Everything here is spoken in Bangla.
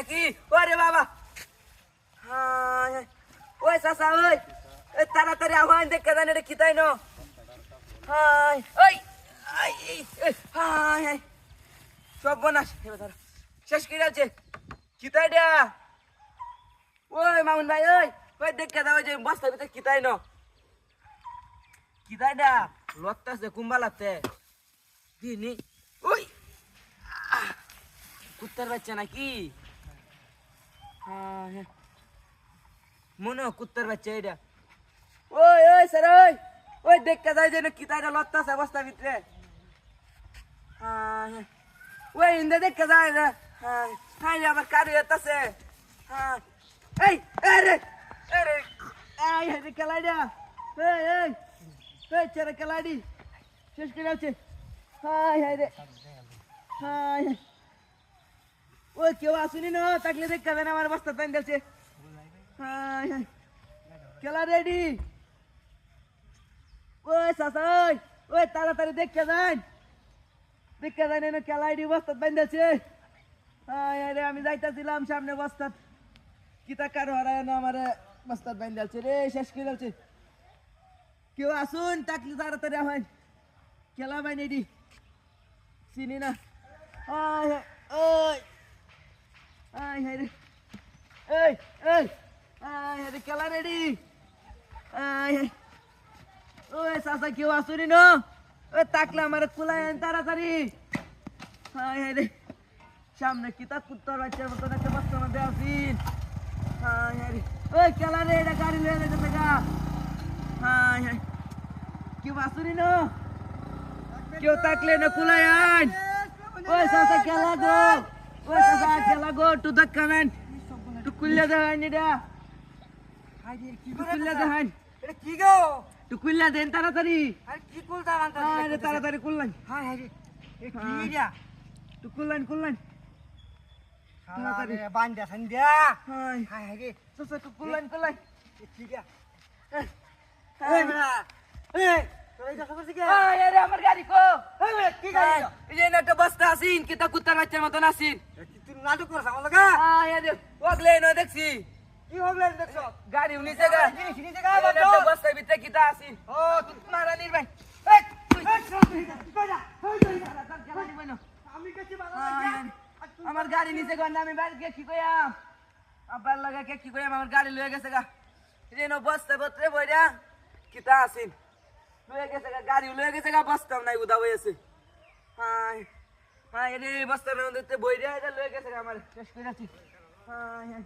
নাকি? ওরে বাবা, ওই চাচা, ওই তাড়াতাড়ি আহ্বান দেখে জানি এটা কিতাই ন। হাই ওই হাই হাই সব বনাস শেষ করে আছে কিতাই দা। ওই মামুন ভাই, ওই দেখে দাও যে বস্তার ভিতরে কিতাই ন, কিতাই দা লত্তাছে কুম্বালাতে দিনি। ওই কুত্তার বাচ্চা নাকি? মনে হয় কুত্তার বাচ্চা এটা। ওই ওই স্যার, ওই ওই দেখতে যাই যে কিতাইটা লত্তাছে বস্তার ভিতরে। ওই ইন্দে দেখতে যায় রে। হ্যাঁ আবার কারি হতাছে। এই আরে আরে এই রে কেলাইডা, এই এই এই ছেড়ে কেলাইডি শেষ করে আছে। হাই হাই রে, হাই ওই কেউ আসুনি না, থাকলে দেখতে যান আমার বস্তা টাইম দিয়েছে। হাই হাই খেলা রেডি। ওই সাসাই, ওই তাড়াতাড়ি দেখতে যান, দেখতে যান এনে খেলা রেডি, বস্তা বাঁধেছে। হাই রে আমি যাইতেছিলাম সামনে বস্তা, কিতা কার হারায় না আমার বস্তা বাঁধেছে রে, শেষ করে আছে। কেউ আসুন, থাকলে তাড়াতাড়ি আমার খেলা বাই রেডি, চিনি না। হাই ওই হাই হাই রে, এই এই হাই রে খেলা রেডি। হাই হাই ওই চাচা কেউ আসুনি না, ওই তাকলে আমার কুলাই আন তাড়াতাড়ি। হাই হাই রে সামনে কিতা কুত্তার বাচ্চার মতন একটা বস্তার মধ্যে আসিন। হাই হাই রে ওই খেলা রে, এটা গাড়ি লয়ে যেতে থাকা। হাই হাই কেউ আসুনি না, কেউ তাকলে না কুলাই আন। ওই চাচা খেলা গো, ওই চাচা খেলা গো, টু ধাক্কা নেন, টু কুল্লে দেন এটা, কুল্লে দেন এটা কি গো? টু কুল্লে দেন তাড়াতাড়ি। আরে কি কুলতা বানতা? আরে তাড়াতাড়ি কুল্লান, হাই হাই রে, এ কি দিয়া? টু কুল্লান কুল্লান তাড়াতাড়ি বান্দা সন্ধ্যা। হাই হাই হাই রে, চাচা টু কুল্লান কুল্লান। এ কি দিয়া? এই বেটা, এই তোরা এটা করছিস কি? আরে আমার গাড়ি কো, এই বেটা কি গাড়ি? এই যে একটা বস্তা আসিন, কিতা কুত্তার বাচ্চার মতন আসিন। কি তুই নাটক করছ আমার লাগা? আরে ওগলে ন দেখছি কি হগলে দেখছ? গাড়ি উনিছে গা, জিনিস নিতে গা একটা বাবা। বস্তার ভিতরে কিতা আসিন। ও তুই মারানির ভাই, এই কইরা, আমি কাছে বাবা। আমার গাড়ি নিচে গা, আমি বাইরে গিয়ে কি কইয়াম, আব্বার লাগা কে কি কইয়াম, আমার গাড়ি লয়ে গেছে গা। এই ন বস্তা পত্রে বইরা কিতা আসিন লয়ে গেছে গা, গাড়ি লয়ে গেছে গা, বস্তাও নাই উদা হয়েছে। হাই হাই রে বস্তার মধ্যে বইরা এটা লয়ে গেছে গা, আমার শেষ করে আছি। High high